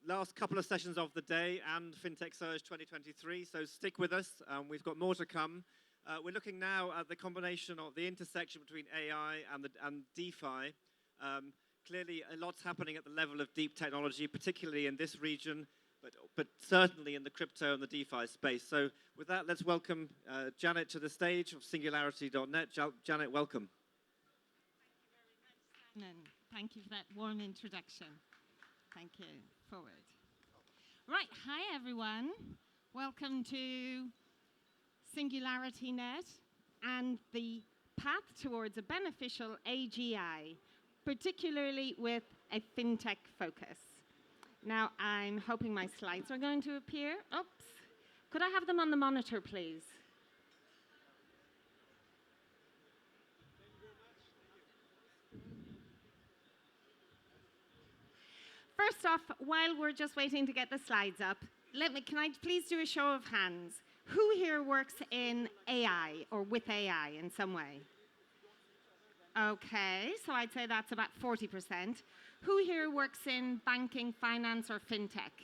last couple of sessions of the day and Fintech Surge 2023, so stick with us. We've got more to come. We're looking now at the combination of the intersection between AI and DeFi. Clearly, a lot's happening at the level of deep technology, particularly in this region, but certainly in the crypto and the DeFi space. So with that, let's welcome Janet to the stage of SingularityNET. Janet, welcome. Thank you very much, Simon. Thank you for that warm introduction. Thank you. Forward. Right. Hi, everyone. Welcome to SingularityNET and the path towards a beneficial AGI, particularly with a fintech focus. Now, I'm hoping my slides are going to appear. Oops. Could I have them on the monitor, please? First off, while we're just waiting to get the slides up, can I please do a show of hands? Who here works in AI or with AI in some way? Okay, so I'd say that's about 40%. Who here works in banking, finance, or fintech?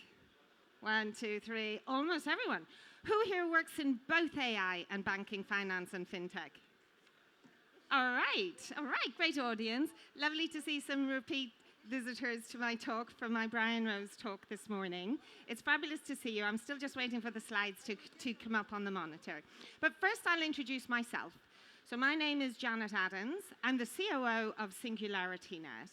1, 2, 3, almost everyone. Who here works in both AI and banking, finance, and fintech? All right, great audience. Lovely to see some repeat visitors to my talk from my Brian Rose talk this morning. It's fabulous to see you. I'm still just waiting for the slides to come up on the monitor. But first, I'll introduce myself. So my name is Janet Adams. I'm the COO of SingularityNET.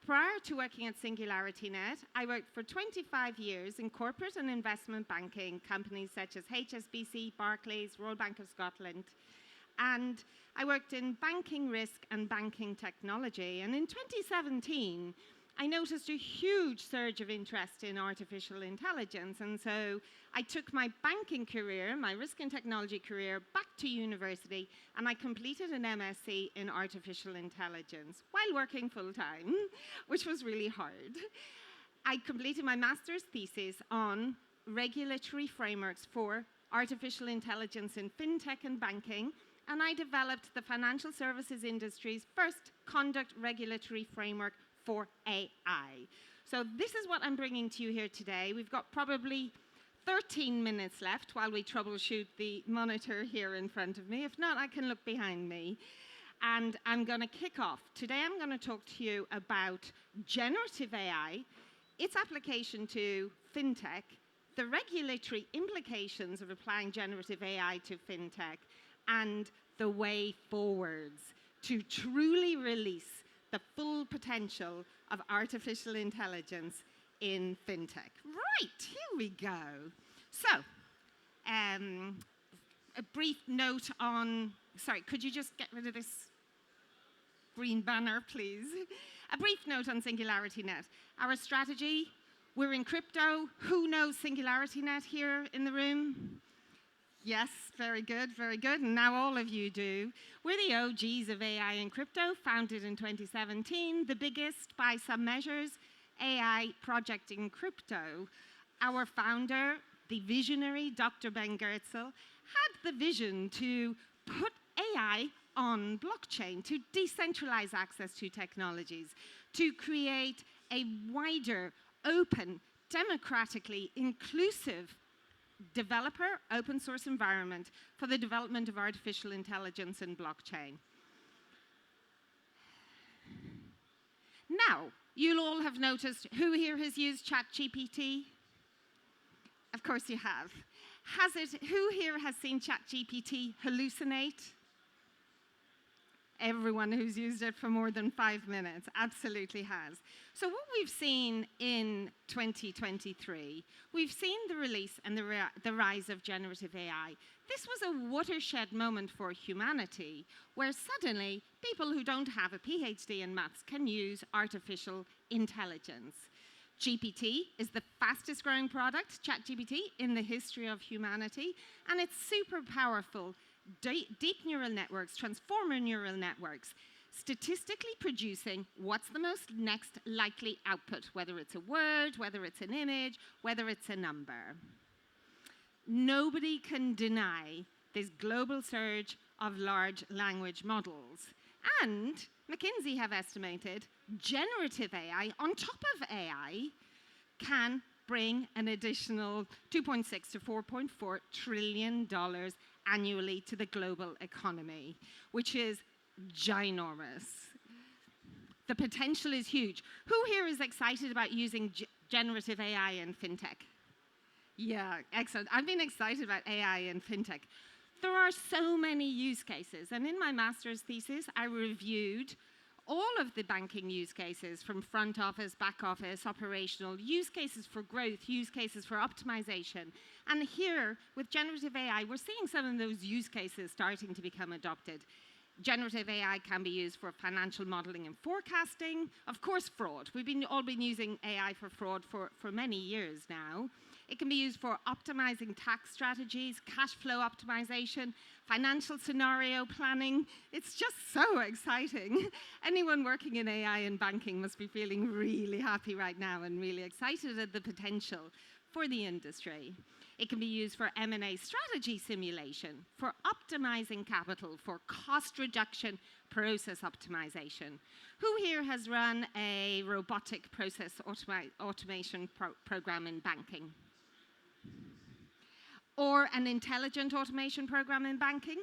Prior to working at SingularityNET, I worked for 25 years in corporate and investment banking companies such as HSBC, Barclays, Royal Bank of Scotland. And I worked in banking risk and banking technology. And in 2017, I noticed a huge surge of interest in artificial intelligence. And so I took my banking career, my risk and technology career, back to university, and I completed an MSc in artificial intelligence while working full-time, which was really hard. I completed my master's thesis on regulatory frameworks for artificial intelligence in fintech and banking, and I developed the financial services industry's first conduct regulatory framework for AI. So this is what I'm bringing to you here today. We've got probably 13 minutes left while we troubleshoot the monitor here in front of me. If not, I can look behind me. And I'm going to kick off. Today I'm going to talk to you about generative AI, its application to fintech, the regulatory implications of applying generative AI to fintech, and the way forwards to truly release the full potential of artificial intelligence in fintech. Right, here we go. So, a brief note on, sorry, could you just get rid of this green banner, please? A brief note on SingularityNET. Our strategy, we're in crypto. Who knows SingularityNET here in the room? Yes, very good, very good. And now all of you do. We're the OGs of AI and crypto, founded in 2017, the biggest by some measures AI project in crypto. Our founder, the visionary Dr. Ben Goertzel, had the vision to put AI on blockchain, to decentralize access to technologies, to create a wider, open, democratically inclusive developer open source environment for the development of artificial intelligence and blockchain. Now, you'll all have noticed, who here has used ChatGPT? Of course you have. Who here has seen ChatGPT hallucinate? Everyone who's used it for more than 5 minutes absolutely has. So what we've seen in 2023, we've seen the release and the rise of generative AI. This was a watershed moment for humanity, where suddenly people who don't have a PhD in maths can use artificial intelligence. GPT is the fastest growing product, ChatGPT, in the history of humanity, and it's super powerful. Deep neural networks, transformer neural networks, statistically producing what's the most next likely output, whether it's a word, whether it's an image, whether it's a number. Nobody can deny this global surge of large language models. And McKinsey have estimated generative AI, on top of AI, can bring an additional $2.6 to $4.4 trillion annually to the global economy, which is ginormous. The potential is huge. Who here is excited about using generative AI in fintech? Yeah, excellent. I've been excited about AI in fintech. There are so many use cases, and in my master's thesis, I reviewed all of the banking use cases from front office, back office, operational, use cases for growth, use cases for optimization. And here, with generative AI, we're seeing some of those use cases starting to become adopted. Generative AI can be used for financial modeling and forecasting. Of course, fraud. We've all been using AI for fraud for many years now. It can be used for optimizing tax strategies, cash flow optimization, financial scenario planning. It's just so exciting. Anyone working in AI and banking must be feeling really happy right now and really excited at the potential for the industry. It can be used for M&A strategy simulation, for optimizing capital, for cost reduction, process optimization. Who here has run a robotic process automation program in banking? Or an intelligent automation program in banking?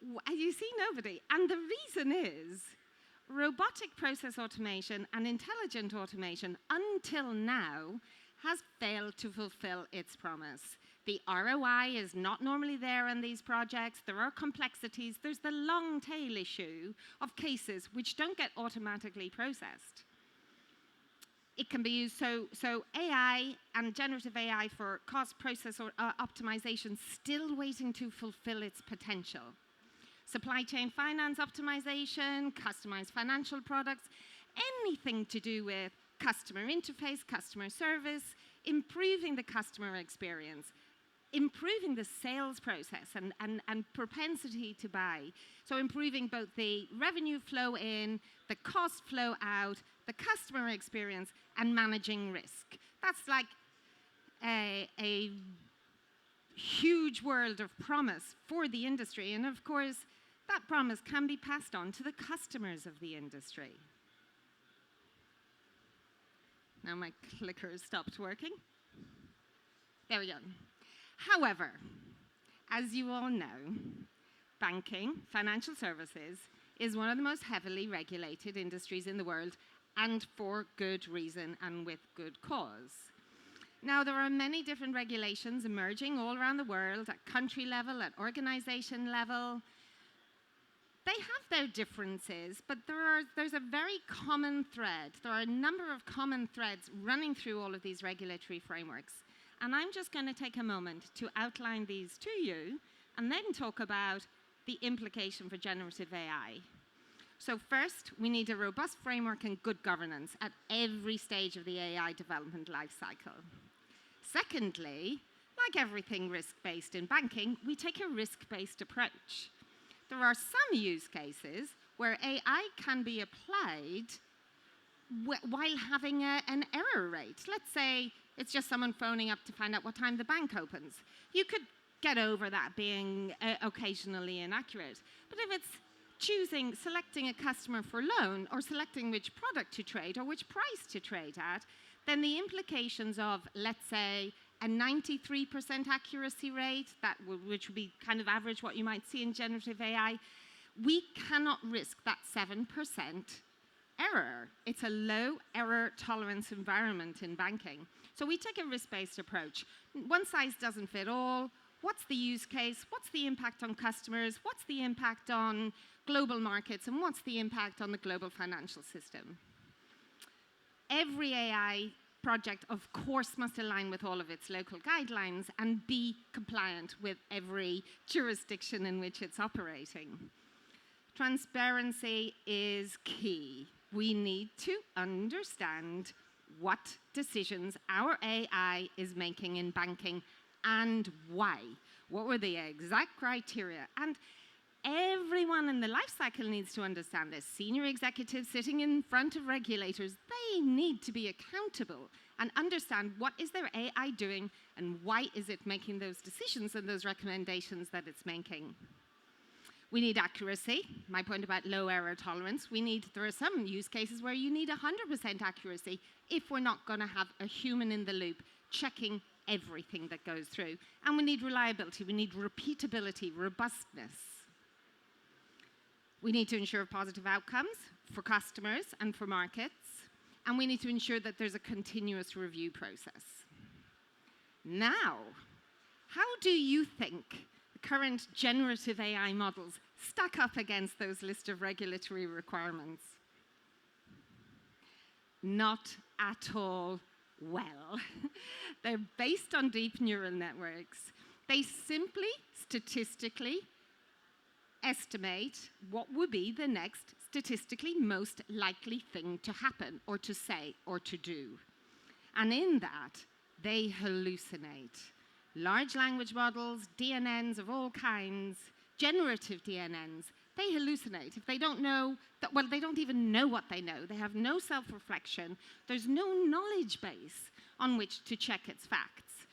You see nobody. And the reason is robotic process automation and intelligent automation until now has failed to fulfill its promise. The ROI is not normally there in these projects. There are complexities. There's the long tail issue of cases which don't get automatically processed. It can be used, so AI and generative AI for cost process or optimization, still waiting to fulfill its potential. Supply chain finance optimization, customized financial products, anything to do with customer interface, customer service, improving the customer experience, improving the sales process and propensity to buy. So improving both the revenue flow in, the cost flow out, the customer experience, and managing risk. That's like a huge world of promise for the industry. And of course, that promise can be passed on to the customers of the industry. Now my clicker stopped working. There we go. However, as you all know, banking, financial services, is one of the most heavily regulated industries in the world, and for good reason and with good cause. Now, there are many different regulations emerging all around the world at country level, at organization level. They have their differences, but there's a very common thread. There are a number of common threads running through all of these regulatory frameworks. And I'm just going to take a moment to outline these to you and then talk about the implication for generative AI. So first, we need a robust framework and good governance at every stage of the AI development lifecycle. Secondly, like everything risk-based in banking, we take a risk-based approach. There are some use cases where AI can be applied while having an error rate. Let's say it's just someone phoning up to find out what time the bank opens. You could get over that being occasionally inaccurate. But if it's selecting a customer for loan, or selecting which product to trade or which price to trade at, then the implications of, let's say, a 93% accuracy rate, which would be kind of average what you might see in generative AI, we cannot risk that 7% error. It's a low error tolerance environment in banking. So we take a risk-based approach. One size doesn't fit all. What's the use case? What's the impact on customers? What's the impact on global markets? And what's the impact on the global financial system? Every AI project, of course, must align with all of its local guidelines and be compliant with every jurisdiction in which it's operating. Transparency is key. We need to understand what decisions our AI is making in banking and why. What were the exact criteria? And everyone in the life cycle needs to understand this. Senior executives sitting in front of regulators, they need to be accountable and understand what is their AI doing and why is it making those decisions and those recommendations that it's making. We need accuracy, my point about low error tolerance. There are some use cases where you need 100% accuracy if we're not going to have a human in the loop checking everything that goes through. And we need reliability, we need repeatability, robustness. We need to ensure positive outcomes for customers and for markets. And we need to ensure that there's a continuous review process. Now, how do you think the current generative AI models stack up against those list of regulatory requirements? Not at all well. They're based on deep neural networks. They simply, statistically, estimate what would be the next statistically most likely thing to happen, or to say, or to do. And in that, they hallucinate. Large language models, DNNs of all kinds, generative DNNs, they hallucinate. If they don't know, well, they don't even know what they know. They have no self-reflection. There's no knowledge base on which to check its facts.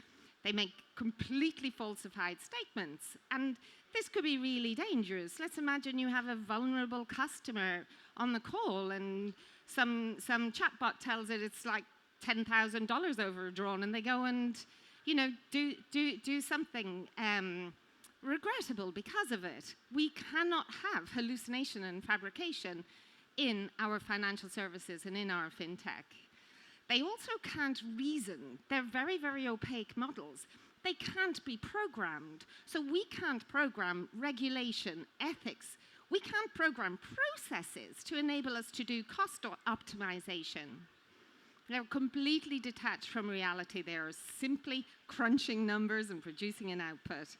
They make completely falsified statements. And this could be really dangerous. Let's imagine you have a vulnerable customer on the call and some chatbot tells it it's like $10,000 overdrawn, and they go and do something regrettable because of it. We cannot have hallucination and fabrication in our financial services and in our fintech. They also can't reason. They're very, very opaque models. They can't be programmed. So we can't program regulation, ethics. We can't program processes to enable us to do cost optimization. They're completely detached from reality. They are simply crunching numbers and producing an output.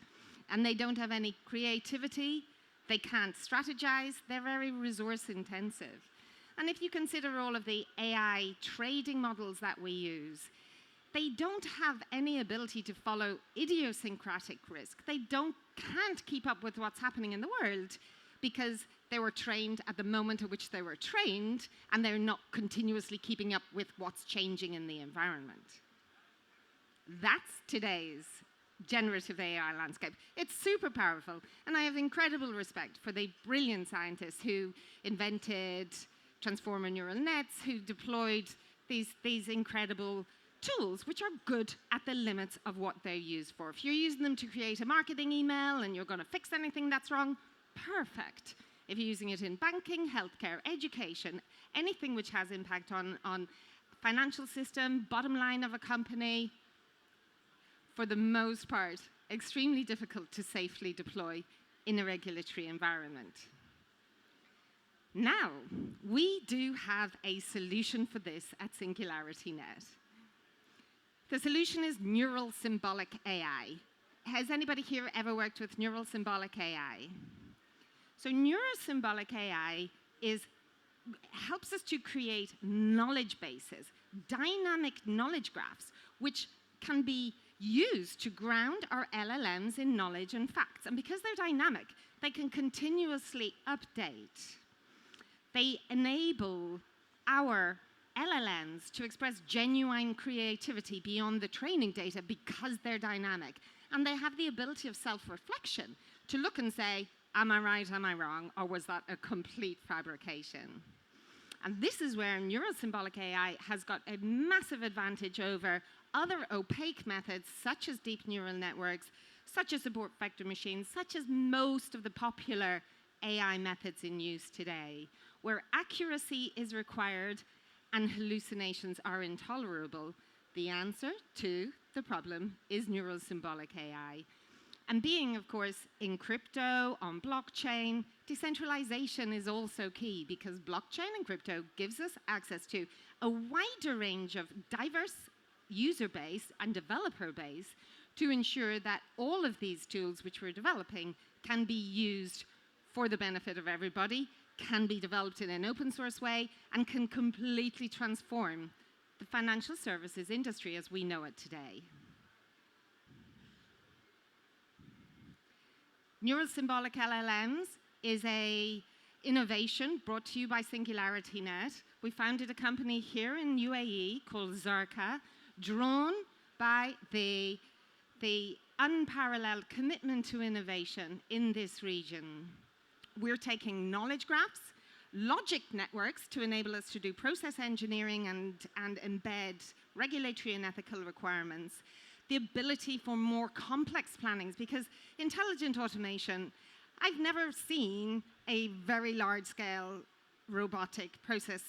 And they don't have any creativity. They can't strategize. They're very resource intensive. And if you consider all of the AI trading models that we use, they don't have any ability to follow idiosyncratic risk. They can't keep up with what's happening in the world because they were trained at the moment at which they were trained, and they're not continuously keeping up with what's changing in the environment. That's today's generative AI landscape. It's super powerful, and I have incredible respect for the brilliant scientists who invented transformer neural nets, who deployed these incredible tools, which are good at the limits of what they're used for. If you're using them to create a marketing email and you're going to fix anything that's wrong, perfect. If you're using it in banking, healthcare, education, anything which has impact on financial system, bottom line of a company, for the most part, extremely difficult to safely deploy in a regulatory environment. Now, we do have a solution for this at SingularityNET. The solution is Neural Symbolic AI. Has anybody here ever worked with Neural Symbolic AI? So Neural Symbolic AI helps us to create knowledge bases, dynamic knowledge graphs, which can be used to ground our LLMs in knowledge and facts. And because they're dynamic, they can continuously update. They enable our LLMs to express genuine creativity beyond the training data because they're dynamic. And they have the ability of self-reflection to look and say, am I right, am I wrong, or was that a complete fabrication? And this is where Neural Symbolic AI has got a massive advantage over other opaque methods, such as deep neural networks, such as support vector machines, such as most of the popular AI methods in use today, where accuracy is required and hallucinations are intolerable. The answer to the problem is Neural Symbolic AI. And being, of course, in crypto, on blockchain, decentralization is also key because blockchain and crypto gives us access to a wider range of diverse user base and developer base to ensure that all of these tools which we're developing can be used for the benefit of everybody, can be developed in an open source way, and can completely transform the financial services industry as we know it today. Neural Symbolic LLMs is an innovation brought to you by SingularityNET. We founded a company here in UAE called Zarqa, drawn by the unparalleled commitment to innovation in this region. we're taking knowledge graphs, logic networks to enable us to do process engineering and embed regulatory and ethical requirements, the ability for more complex plannings, because intelligent automation, I've never seen a very large-scale robotic process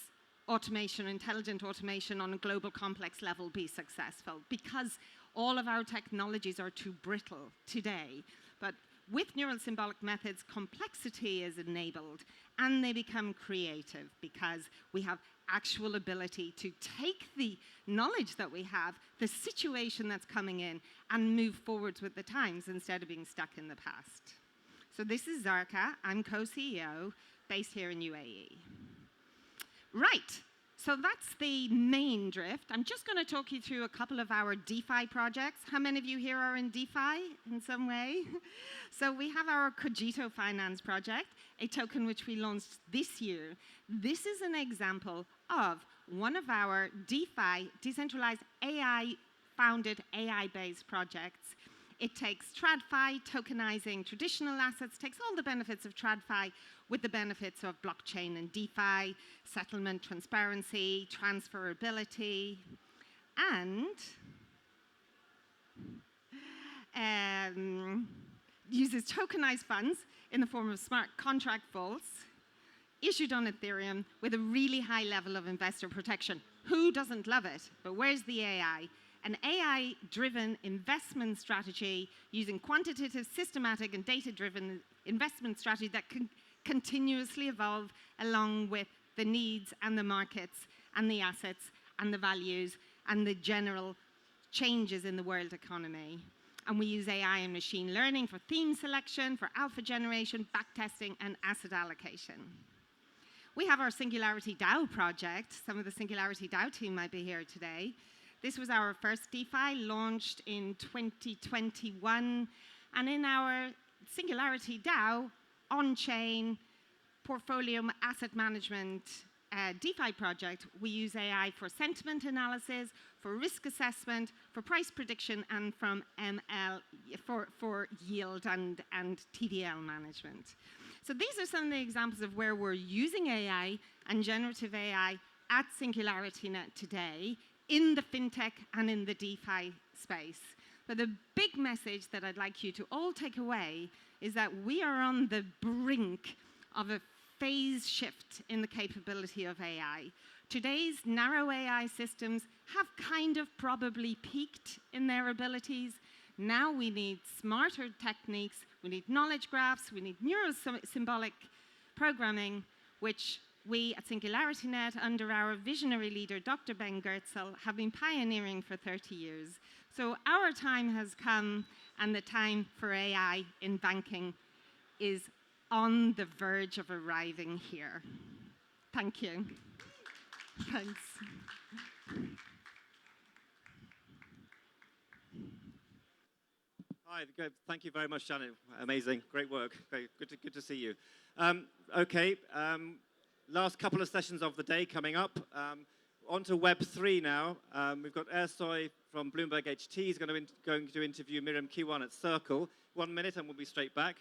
automation, intelligent automation on a global complex level be successful, because all of our technologies are too brittle today. But with neural symbolic methods, complexity is enabled and they become creative because we have actual ability to take the knowledge that we have, the situation that's coming in, and move forwards with the times instead of being stuck in the past. So this is Zarqa. I'm co-CEO based here in UAE. Right. So that's the main drift. I'm just going to talk you through a couple of our DeFi projects. How many of you here are in DeFi in some way? So we have our Cogito Finance project, a token which we launched this year. This is an example of one of our DeFi, decentralized AI-founded, AI-based projects. It takes TradFi, tokenizing traditional assets, takes all the benefits of TradFi with the benefits of blockchain and DeFi, settlement transparency, transferability, and uses tokenized funds in the form of smart contract vaults issued on Ethereum with a really high level of investor protection. Who doesn't love it? But where's the AI? An AI-driven investment strategy using quantitative, systematic, and data-driven investment strategy that can continuously evolve along with the needs and the markets and the assets and the values and the general changes in the world economy. And we use AI and machine learning for theme selection, for alpha generation, backtesting, and asset allocation. We have our Singularity DAO project. Some of the Singularity DAO team might be here today. This was our first DeFi, launched in 2021. And in our Singularity DAO, on-chain portfolio asset management DeFi project, we use AI for sentiment analysis, for risk assessment, for price prediction, and from ML for yield and TVL management. So these are some of the examples of where we're using AI and generative AI at SingularityNET today in the fintech and in the DeFi space. But the big message that I'd like you to all take away is that we are on the brink of a phase shift in the capability of AI. Today's narrow AI systems have kind of probably peaked in their abilities. Now we need smarter techniques, we need knowledge graphs, we need neural symbolic programming, which we at SingularityNET, under our visionary leader, Dr. Ben Goertzel, have been pioneering for 30 years. So our time has come, and the time for AI in banking is on the verge of arriving here. Thank you. Thanks. Hi, good. Thank you very much, Janet. Amazing, great work. Great. Good to see you. Last couple of sessions of the day coming up. On to Web3 now. We've got Ersoy from Bloomberg HT. He's going to interview Miriam Kiwan at Circle. 1 minute and we'll be straight back.